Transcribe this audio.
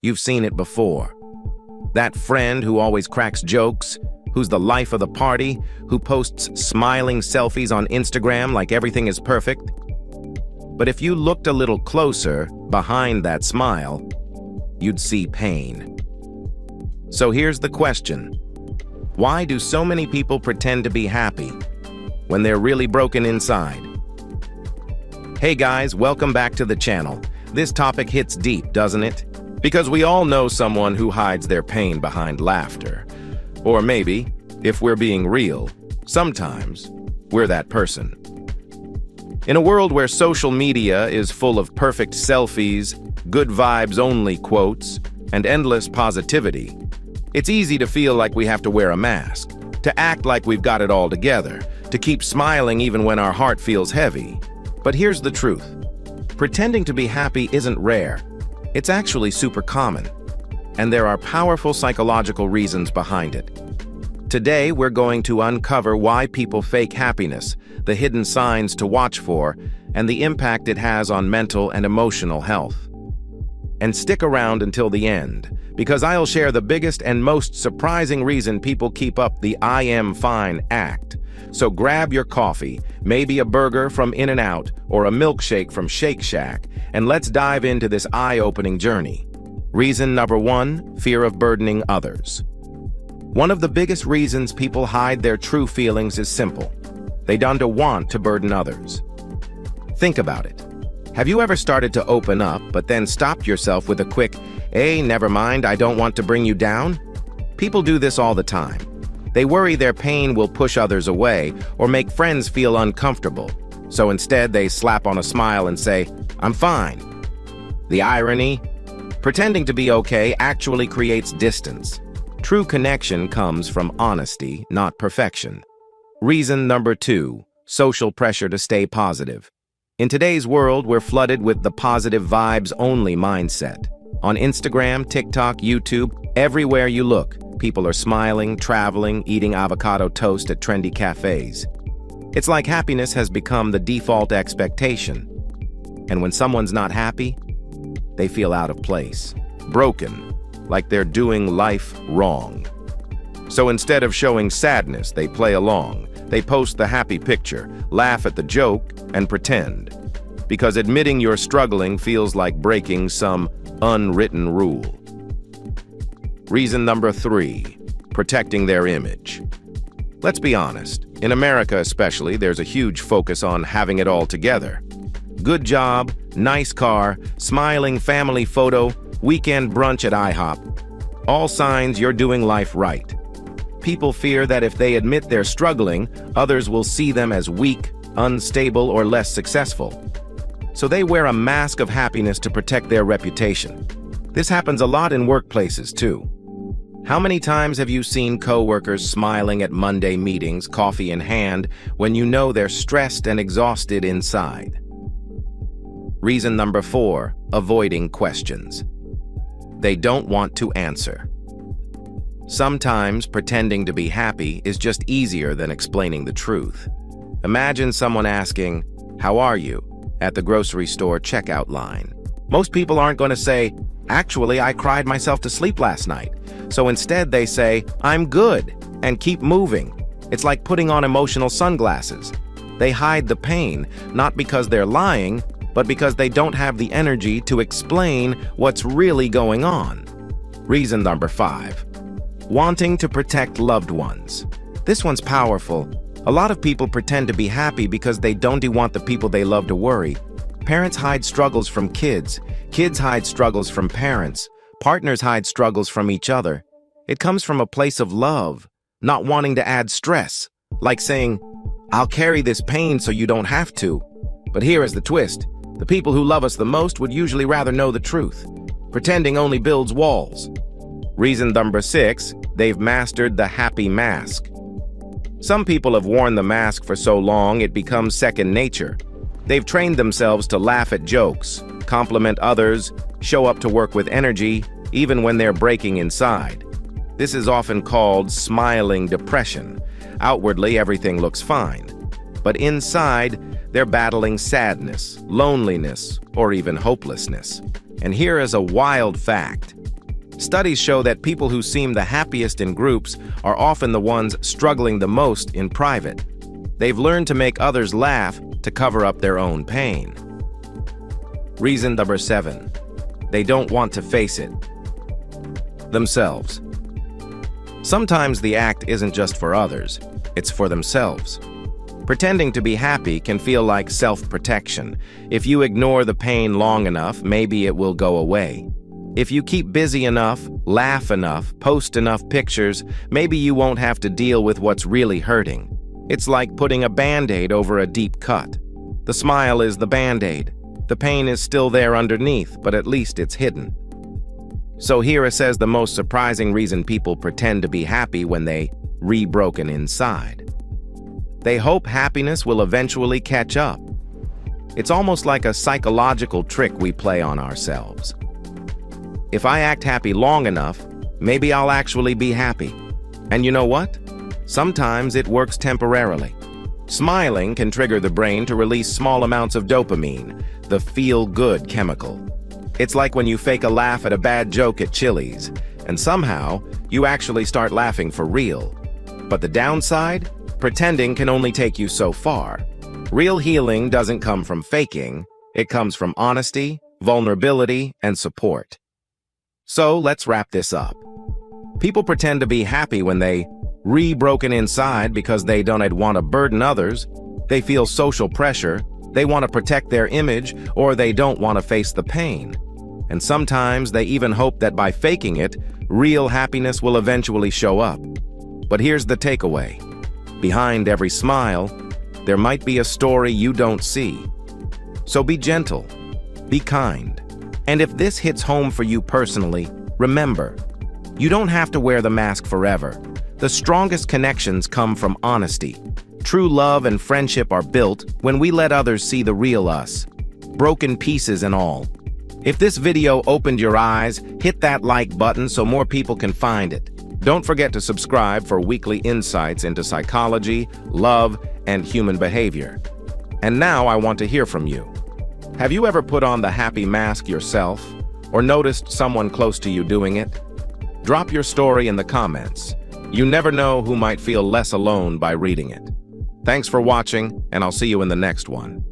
You've seen it before. That friend who always cracks jokes, who's the life of the party, who posts smiling selfies on Instagram like everything is perfect. But if you looked a little closer, behind that smile, you'd see pain. So here's the question. Why do so many people pretend to be happy when they're really broken inside? Hey guys, welcome back to the channel. This topic hits deep, doesn't it? Because we all know someone who hides their pain behind laughter. Or maybe, if we're being real, sometimes we're that person. In a world where social media is full of perfect selfies, good vibes only quotes, and endless positivity, it's easy to feel like we have to wear a mask, to act like we've got it all together, to keep smiling even when our heart feels heavy. But here's the truth. Pretending to be happy isn't rare. It's actually super common, and there are powerful psychological reasons behind it. Today, we're going to uncover why people fake happiness, the hidden signs to watch for, and the impact it has on mental and emotional health. And stick around until the end, because I'll share the biggest and most surprising reason people keep up the I am fine act. So grab your coffee, maybe a burger from In-N-Out or a milkshake from Shake Shack, and let's dive into this eye-opening journey. Reason number 1, fear of burdening others. One of the biggest reasons people hide their true feelings is simple. They don't want to burden others. Think about it. Have you ever started to open up, but then stopped yourself with a quick, "Hey, never mind, I don't want to bring you down"? People do this all the time. They worry their pain will push others away or make friends feel uncomfortable. So instead, they slap on a smile and say, "I'm fine." The irony? Pretending to be okay actually creates distance. True connection comes from honesty, not perfection. Reason number 2, social pressure to stay positive. In today's world, we're flooded with the positive vibes-only mindset. On Instagram, TikTok, YouTube, everywhere you look, people are smiling, traveling, eating avocado toast at trendy cafes. It's like happiness has become the default expectation. And when someone's not happy, they feel out of place, broken, like they're doing life wrong. So instead of showing sadness, they play along. They post the happy picture, laugh at the joke, and pretend. Because admitting you're struggling feels like breaking some unwritten rule. Reason number 3, protecting their image. Let's be honest. In America especially, there's a huge focus on having it all together. Good job, nice car, smiling family photo, weekend brunch at IHOP. All signs you're doing life right. People fear that if they admit they're struggling, others will see them as weak, unstable, or less successful. So they wear a mask of happiness to protect their reputation. This happens a lot in workplaces, too. How many times have you seen coworkers smiling at Monday meetings, coffee in hand, when you know they're stressed and exhausted inside? Reason number 4, avoiding questions. They don't want to answer. Sometimes pretending to be happy is just easier than explaining the truth. Imagine someone asking, "How are you?" at the grocery store checkout line. Most people aren't going to say, "Actually, I cried myself to sleep last night." So instead they say, "I'm good," and keep moving. It's like putting on emotional sunglasses. They hide the pain, not because they're lying, but because they don't have the energy to explain what's really going on. Reason number 5, wanting to protect loved ones. This one's powerful. A lot of people pretend to be happy because they don't want the people they love to worry. Parents hide struggles from kids. Kids hide struggles from parents. Partners hide struggles from each other. It comes from a place of love, not wanting to add stress. Like saying, "I'll carry this pain so you don't have to." But here is the twist. The people who love us the most would usually rather know the truth. Pretending only builds walls. Reason number 6, they've mastered the happy mask. Some people have worn the mask for so long it becomes second nature. They've trained themselves to laugh at jokes, compliment others, show up to work with energy, even when they're breaking inside. This is often called smiling depression. Outwardly, everything looks fine. But inside, they're battling sadness, loneliness, or even hopelessness. And here is a wild fact. Studies show that people who seem the happiest in groups are often the ones struggling the most in private. They've learned to make others laugh to cover up their own pain. Reason number 7. They don't want to face it themselves. Sometimes the act isn't just for others, it's for themselves. Pretending to be happy can feel like self-protection. If you ignore the pain long enough, maybe it will go away. If you keep busy enough, laugh enough, post enough pictures, maybe you won't have to deal with what's really hurting. It's like putting a Band-Aid over a deep cut. The smile is the Band-Aid. The pain is still there underneath, but at least it's hidden. So here says the most surprising reason people pretend to be happy when they broken inside. They hope happiness will eventually catch up. It's almost like a psychological trick we play on ourselves. If I act happy long enough, maybe I'll actually be happy. And you know what? Sometimes it works temporarily. Smiling can trigger the brain to release small amounts of dopamine, the feel-good chemical. It's like when you fake a laugh at a bad joke at Chili's, and somehow you actually start laughing for real. But the downside? Pretending can only take you so far. Real healing doesn't come from faking, it comes from honesty, vulnerability, and support. So let's wrap this up. People pretend to be happy when they broken inside because they don't want to burden others, they feel social pressure, they want to protect their image, or they don't want to face the pain. And sometimes they even hope that by faking it, real happiness will eventually show up. But here's the takeaway. Behind every smile, there might be a story you don't see. So be gentle, be kind. And if this hits home for you personally, remember, you don't have to wear the mask forever. The strongest connections come from honesty. True love and friendship are built when we let others see the real us, broken pieces and all. If this video opened your eyes, hit that like button so more people can find it. Don't forget to subscribe for weekly insights into psychology, love, and human behavior. And now I want to hear from you. Have you ever put on the happy mask yourself, or noticed someone close to you doing it? Drop your story in the comments. You never know who might feel less alone by reading it. Thanks for watching, and I'll see you in the next one.